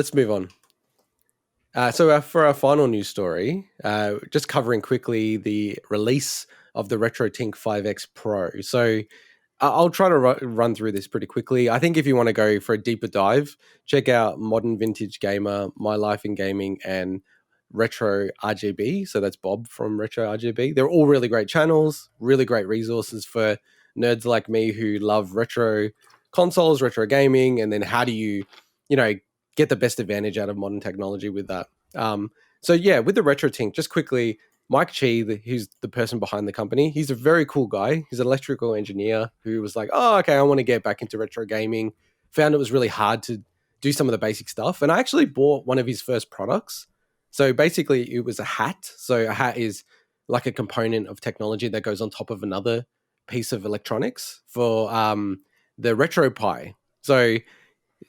Let's move on. So for our final news story, just covering quickly the release of the RetroTink 5X Pro. So I'll try to run through this pretty quickly. I think if you want to go for a deeper dive, check out Modern Vintage Gamer, My Life in Gaming, and Retro RGB. So that's Bob from Retro RGB. They're all really great channels, really great resources for nerds like me who love retro consoles, retro gaming, and then how do you know, get the best advantage out of modern technology with that. So yeah, with the RetroTink, just quickly, Mike Chi, who's the person behind the company, he's a very cool guy. He's an electrical engineer who was like, oh, okay, I want to get back into retro gaming. Found it was really hard to do some of the basic stuff. And I actually bought one of his first products. So basically, it was a hat. So a hat is like a component of technology that goes on top of another piece of electronics for the RetroPie. So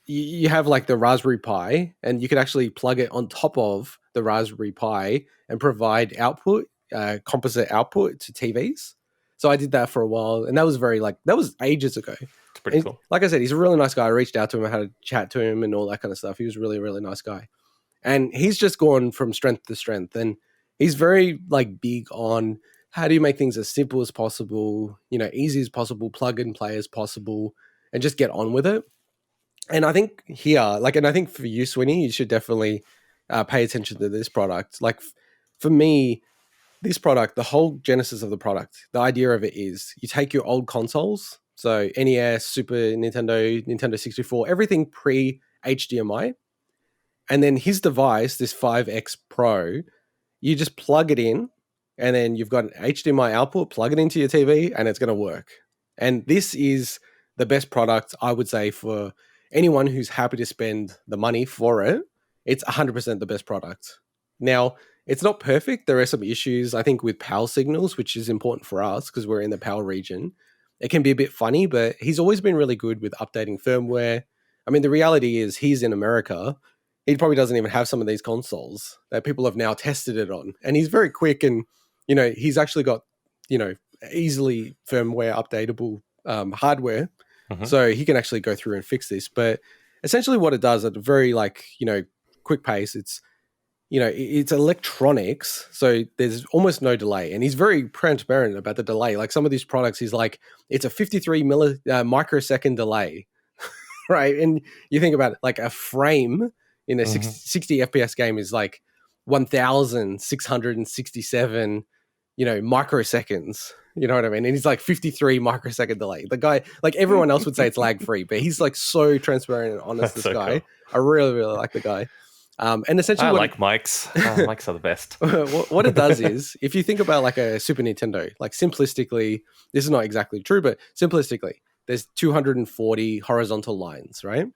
you have like the Raspberry Pi, and you could actually plug it on top of the Raspberry Pi and provide output, composite output to TVs. So I did that for a while, and that was that was ages ago. It's pretty And cool. like I said, he's a really nice guy. I reached out to him, I had a chat to him, and all that kind of stuff. He was really, really nice guy, and he's just gone from strength to strength, and he's very like big on how do you make things as simple as possible, easy as possible, plug and play as possible, and just get on with it. And I think here, and I think for you, Swinny, you should definitely pay attention to this product. For me, this product, the whole genesis of the product, the idea of it is you take your old consoles, so NES, Super Nintendo, Nintendo 64, everything pre HDMI, and then his device, this 5X Pro, you just plug it in, and then you've got an HDMI output, plug it into your TV, and it's going to work. And this is the best product, I would say, for anyone who's happy to spend the money for it. It's 100% the best product. Now, it's not perfect. There are some issues, I think, with PAL signals, which is important for us because we're in the PAL region. It can be a bit funny, but he's always been really good with updating firmware. I mean, the reality is he's in America. He probably doesn't even have some of these consoles that people have now tested it on. And he's very quick, and, he's actually got, easily firmware updatable hardware. Mm-hmm. So he can actually go through and fix this. But essentially what it does at a very quick pace, it's electronics. So there's almost no delay. And he's very transparent about the delay. Like some of these products, he's like, it's a 53 microsecond delay, right? And you think about it, like a frame in a 60 FPS game is like 1,667, microseconds. You know what I mean? And he's like 53 microsecond delay. The guy, like everyone else would say it's lag free, but he's like so transparent and honest, this guy. Cool. I really, really like the guy. And essentially I like mics. Mics are the best. What it does is, if you think about like a Super Nintendo, like simplistically, this is not exactly true, but simplistically, there's 240 horizontal lines, right?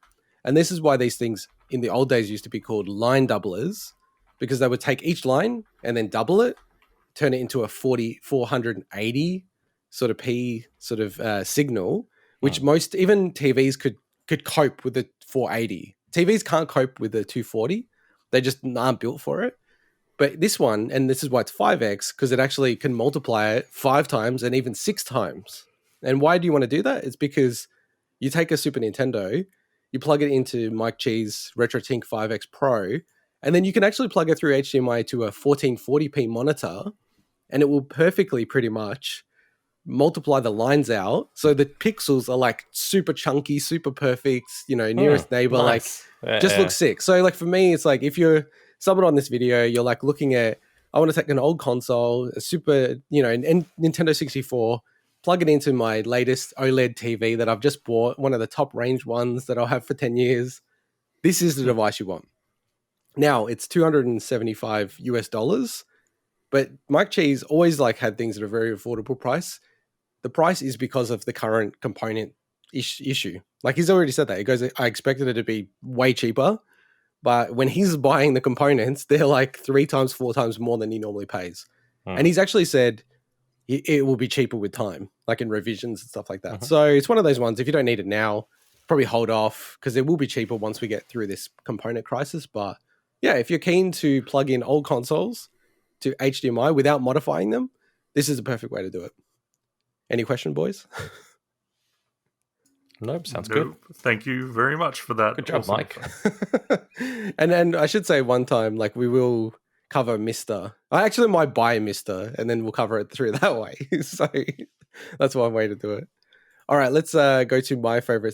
And this is why these things in the old days used to be called line doublers, because they would take each line and then double it, turn it into a 480 sort of P sort of signal, which most, even TVs could cope with the 480. TVs can't cope with the 240. They just aren't built for it. But this one, and this is why it's 5X, because it actually can multiply it 5 times and even 6 times. And why do you want to do that? It's because you take a Super Nintendo, you plug it into Mike Chi's RetroTink 5X Pro, and then you can actually plug it through HDMI to a 1440p monitor, and it will perfectly pretty much multiply the lines out. So the pixels are like super chunky, super perfect, nearest neighbor, nice. Looks sick. So like for me, it's like if you're someone on this video, you're like looking at, I want to take an old console, a super, and Nintendo 64, plug it into my latest OLED TV that I've just bought, one of the top range ones that I'll have for 10 years. This is the device you want. Now it's $275 US, but Mike Chi's always like had things at a very affordable price. The price is because of the current component issue. Like he's already said that. He goes, I expected it to be way cheaper, but when he's buying the components, they're like 3 times, 4 times more than he normally pays. And he's actually said it will be cheaper with time, like in revisions and stuff like that. So it's one of those ones, if you don't need it now, probably hold off because it will be cheaper once we get through this component crisis. But yeah, if you're keen to plug in old consoles to HDMI without modifying them, this is the perfect way to do it. Any question, boys? Nope, sounds good. Nope. Thank you very much for that. Good job, awesome Mike. info. And then I should say one time, like we will cover Mister. I actually might buy Mister, and then we'll cover it through that way. So that's one way to do it. All right, let's go to my favorite